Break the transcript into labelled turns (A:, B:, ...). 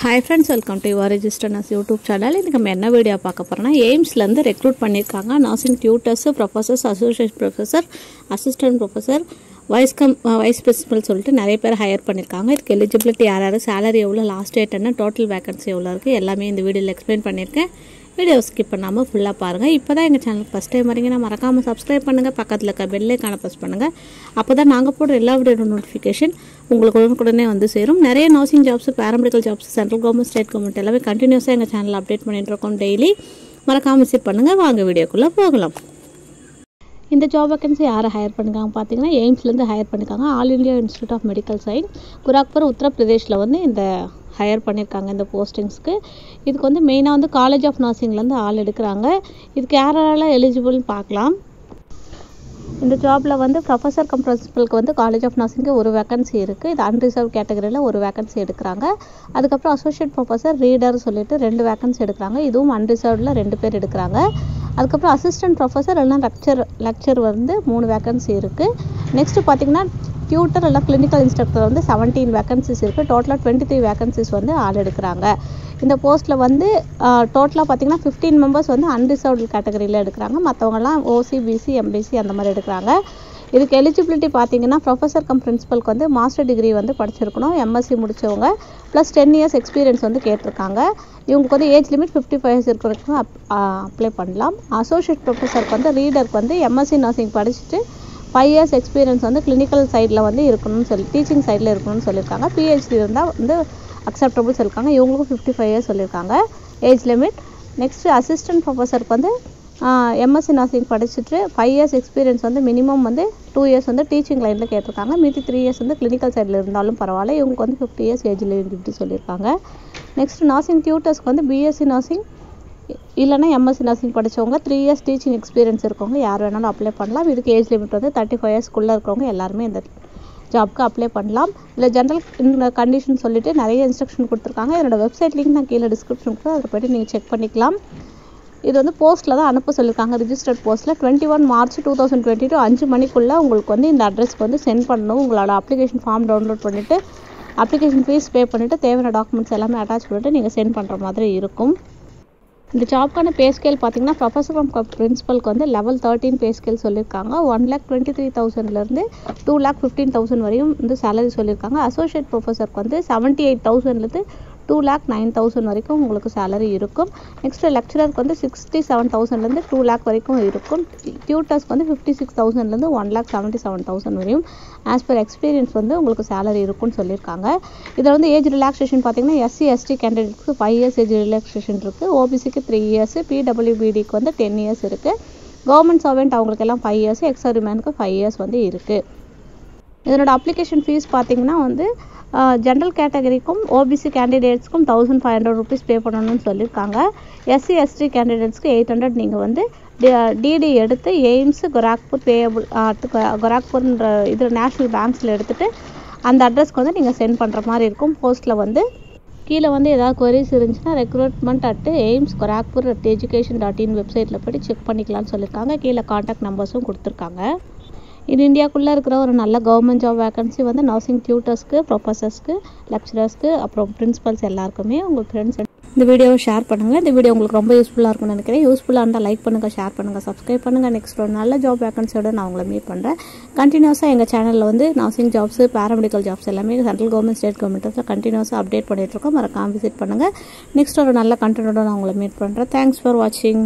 A: Hi friends, welcome to your registered nurse YouTube channel. In this video, Aiims recruit nursing tutors, professors, associate professor, assistant professor, vice principal சொல்லிட்டு நிறைய பேர் higher பண்ணிருக்காங்க. இதுக்கு eligibility யாராரு, salary எவ்வளவு, last date என்ன, total vacancy எவ்வளவு இருக்கு எல்லாமே இந்த வீடியோல எக்ஸ்பிளைன் பண்ணிருக்கேன். வீடியோ ஸ்கிப் பண்ணாம ஃபுல்லா பாருங்க. இப்போதான் எங்க சேனலுக்கு ஃபர்ஸ்ட் டைம் வரீங்கன்னா மறக்காம Subscribe பண்ணுங்க, பக்கத்துல இருக்க பெல் ஐகானை பிரஸ் பண்ணுங்க. அப்பதான் நாங்க போடுற எல்லா வீடியோ நோட்டிஃபிகேஷன் உங்களுக்கு உடனே வந்து சேரும். நிறைய nursing jobs, paramedical jobs, central government, state government எல்லாமே கண்டினியூஸா எங்க சேனல்ல அப்டேட் பண்ணிட்டு இருக்கோம் டெய்லி. மறக்காம விசிட் பண்ணுங்க. வாங்க வீடியோக்குள்ள போகலாம். இந்த ஜாப் வேகன்சி யாரை ஹையர் பண்ணிருக்காங்க பார்த்தீங்கன்னா எய்ம்ஸ்லேருந்து ஹையர் பண்ணிருக்காங்க. All India institute of medical science Gorakhpur உத்தர பிரதேஷில் வந்து இந்த ஹையர் பண்ணியிருக்காங்க இந்த போஸ்டிங்ஸ்க்கு. இதுக்கு வந்து மெயினாக வந்து காலேஜ் ஆஃப் நர்சிங்லேருந்து ஆள் எடுக்கிறாங்க. இதுக்கு யாரெல்லாம் எலிஜிபிள்னு பார்க்கலாம். இந்த ஜாபில் வந்து ப்ரொஃபஸர் கம் பிரின்சிபலுக்கு வந்து காலேஜ் ஆஃப் நர்சிங்க்கு ஒரு வேகன்சி இருக்குது. இது அன்ரிசர்வ் கேட்டகரியில் ஒரு வேகன்சி எடுக்கிறாங்க. அதுக்கப்புறம் அசோசியேட் ப்ரொஃபஸர் ரீடர் சொல்லிட்டு 2 வேகன்சி எடுக்கிறாங்க. இதுவும் அன்ரிசர்வ்டில் 2 பேர் எடுக்கிறாங்க. அதுக்கப்புறம் அசிஸ்டன்ட் ப்ரொஃபஸர் இல்லைனா லெக்சர் வந்து 3 வேகன்சி இருக்குது. நெக்ஸ்ட்டு பார்த்தீங்கன்னா டியூட்டர் இல்லை கிளினிக்கல் இன்ஸ்ட்ரக்டர் வந்து 17 வேகன்சிஸ் இருக்குது. டோட்டலாக 23 வேகன்சிஸ் வந்து ஆள் எடுக்கிறாங்க. இந்த போஸ்ட்டில் வந்து டோட்டலாக பார்த்தீங்கன்னா 15 மெம்பர்ஸ் வந்து அன்ரிசர்வ்டு கேட்டகரியில் எடுக்கிறாங்க. மற்றவங்கலாம் ஓசி, பிசி, எம்பிசி அந்த மாதிரி எடுக்கிறாங்க. இதுக்கு எலிஜிபிலிட்டி பார்த்தீங்கன்னா ப்ரொஃபஸர் கம் பிரின்சிபலுக்கு வந்து மாஸ்டர் டிகிரி வந்து படிச்சிருக்கணும், எம்எஸ்சி முடித்தவங்க ப்ளஸ் 10 இயர்ஸ் எக்ஸ்பீரியன்ஸ் வந்து கேட்டிருக்காங்க. இவங்களுக்கு வந்து ஏஜ் லிமிட் 55 இயர்ஸ் இருக்கிறதுக்கு அப்ளை பண்ணலாம். அசோசியேட் ப்ரொஃபஸருக்கு வந்து ரீடருக்கு வந்து எம்எஸ்சி நர்சிங் படிச்சுட்டு 5 இயர்ஸ் எக்ஸ்பீரியன்ஸ் வந்து கிளினிக்கல் சைடில் வந்து இருக்கணும்னு சொல்லி டீச்சிங் சைடில் இருக்கணும்னு சொல்லியிருக்காங்க. ph.d இருந்தால் வந்து அக்செப்டபுள் சொல்லியிருக்காங்க. இவங்களுக்கும் 55 இயர்ஸ் சொல்லியிருக்காங்க ஏஜ் லிமிட். நெக்ஸ்ட்டு அசிஸ்டன்ட் ப்ரொஃபஸருக்கு வந்து எம்எஸ்சி நர்சிங் படிச்சுட்டு 5 இயர்ஸ் எக்ஸ்பீரியன்ஸ் வந்து மினிமம் வந்து 2 இயர்ஸ் வந்து டீச்சிங் லைனில் கேட்டிருக்காங்க. மீதி 3 இயர்ஸ் வந்து கிளினிக்கல் சைடில் இருந்தாலும் பரவாயில்ல. இவங்களுக்கு வந்து 50 இயர்ஸ் ஏஜ் லிமிட் சொல்லியிருக்காங்க. நெக்ஸ்ட் நர்சிங் டியூட்டர்ஸ்க்கு வந்து b.sc நர்சிங் இல்லைனா எம்எஸ்சி நர்சிங் படித்தவங்க 3 இயர்ஸ் டீச்சிங் எக்ஸ்பீரியன்ஸ் இருக்கவங்க யார் வேணாலும் அப்ளை பண்ணலாம். இதுக்கு ஏஜ் லிமிட் வந்து 35 இயர்ஸ்க்குள்ளே இருக்கிறவங்க எல்லாருமே இந்த ஜாப்க்கு அப்ளை பண்ணலாம். இல்லை ஜென்ரல் கண்டிஷன் சொல்லிட்டு நிறைய இன்ஸ்ட்ரக்ஷன் கொடுத்துருக்காங்க. என்னோட வெப்சைட் லிங்க் நான் கீழே டிஸ்கிரிப்ஷன் கொடுத்து அதை போய்ட்டு நீங்கள் செக் பண்ணிக்கலாம். இது வந்து போஸ்ட்டில் தான் அனுப்ப சொல்லியிருக்காங்க. ரிஜிஸ்டர்ட் போஸ்ட்டில் 21 மார்ச் 2022 5 மணிக்குள்ளே உங்களுக்கு வந்து இந்த அட்ரஸ்க்கு வந்து சென்ட் பண்ணணும். உங்களோட அப்ளிகேஷன் ஃபார்ம் டவுன்லோட் பண்ணிவிட்டு அப்ளிகேஷன் ஃபீஸ் பே பண்ணிவிட்டு தேவையான டாக்குமெண்ட்ஸ் எல்லாமே அட்டாச் பண்ணிவிட்டு நீங்கள் சென்ட் பண்ணுற மாதிரி இருக்கும். இந்த ஜாப்க்கான பே ஸ்கேல் பார்த்தீங்கன்னா ப்ரொஃபஸர் கம் பிரின்சிபலுக்கு வந்து லெவல் 13 பே ஸ்கேல் சொல்லியிருக்காங்க. 1,23,000 2,15,000 வரையும் வந்து சேலரி சொல்லியிருக்காங்க. அசோசியேட் ப்ரொஃபஸருக்கு வந்து 78,000 2,09,000 வரைக்கும் உங்களுக்கு சேலரி இருக்கும். நெக்ஸ்ட்டு லெக்சரருக்கு வந்து 67,000 2 lakh வரைக்கும் இருக்கும். டியூட்டர்ஸ்க்கு வந்து 56,000 1,77,000 வரையும் ஆஸ் பர் எக்ஸ்பீரியன்ஸ் வந்து உங்களுக்கு சேலரி இருக்கும்னு சொல்லியிருக்காங்க. இதில் வந்து ஏஜ் ரிலாக்ஸேஷன் பார்த்தீங்கன்னா எஸ்சி, எஸ்டி கேண்டிடேட்ஸ்க்கு 5 இயர்ஸ் ஏஜ் ரிலாக்ஸேஷன் இருக்குது. ஓபிசிக்கு 3 இயர்ஸ், பிடபிள்யூபிடிக்கு வந்து 10 இயர்ஸ் இருக்குது. கவர்மெண்ட் சர்வெண்ட் அவங்களுக்கு எல்லாம் 5 இயர்ஸ், எக்ஸ் சர்வீஸ்மேனுக்கு 5 இயர்ஸ் வந்து இருக்குது. இதனோட அப்ளிகேஷன் ஃபீஸ் பார்த்தீங்கன்னா வந்து ஜென்ரல் கேட்டகரிக்கும் ஓபிசி கேண்டிடேட்ஸ்க்கும் 1,500 rupees பே பண்ணணும்னு சொல்லியிருக்காங்க. எஸ்சி, எஸ்டி கேண்டிடேட்ஸ்க்கு 800 நீங்கள் வந்து டிடி எடுத்து எய்ம்ஸ் குராக்பூர் குராக்பூர்ன்ற இது நேஷ்னல் பேங்க்ஸில் எடுத்துகிட்டு அந்த அட்ரஸ்க்கு வந்து நீங்கள் சென்ட் பண்ணுற மாதிரி இருக்கும். போஸ்ட்டில் வந்து கீழே வந்து ஏதாவது குவரிஸ் இருந்துச்சுன்னா recruitment@aiimsgorakhpur.education.in வெப்சைட்டில் போய்ட்டு செக் பண்ணிக்கலாம்னு சொல்லியிருக்காங்க. கீழே கான்டாக்ட் நம்பர்ஸும் கொடுத்துருக்காங்க. இது இந்தியாவுக்குள்ளே இருக்கிற ஒரு நல்ல கவர்மெண்ட் ஜாப் வேகன்சி வந்து நர்சிங் டியூட்டர்ஸ்க்கு, ப்ரொஃபஸர்ஸ்க்கு, லெக்சரர்ஸ்க்கு, அப்புறம் பிரின்சிபல்ஸ் எல்லாருக்குமே. உங்கள் ஃப்ரெண்ட்ஸ் இந்த வீடியோவை ஷேர் பண்ணுங்கள். இந்த வீடியோ உங்களுக்கு ரொம்ப யூஸ்ஃபுல்லாக இருக்கும்னு நினைக்கிறேன். யூஸ்ஃபுல்லாக இருந்தால் லைக் பண்ணுங்கள், ஷேர் பண்ணுங்கள், சப்ஸ்கிரைப் பண்ணுங்கள். நெக்ஸ்ட் ஒரு நல்ல ஜாப் வேகன்சியோட நான் உங்களை மீட் பண்ணுறேன். கண்டினியூஸாக எங்கள் சேனலில் வந்து நர்சிங் ஜாப்ஸ், பாராமெடிக்கல் ஜாப்ஸ் எல்லாமே சென்ட்ரல் கவர்மெண்ட், ஸ்டேட் கவர்மெண்ட்டில் கண்டினியூஸாக அப்டேட் பண்ணிகிட்ருக்கோம். மறக்காம விசிட் பண்ணுங்கள். நெக்ஸ்ட் ஒரு நல்ல கண்டென்ட்டோட நான் உங்களை மீட் பண்ணுறேன். தேங்க்ஸ் ஃபார் வாட்சிங்.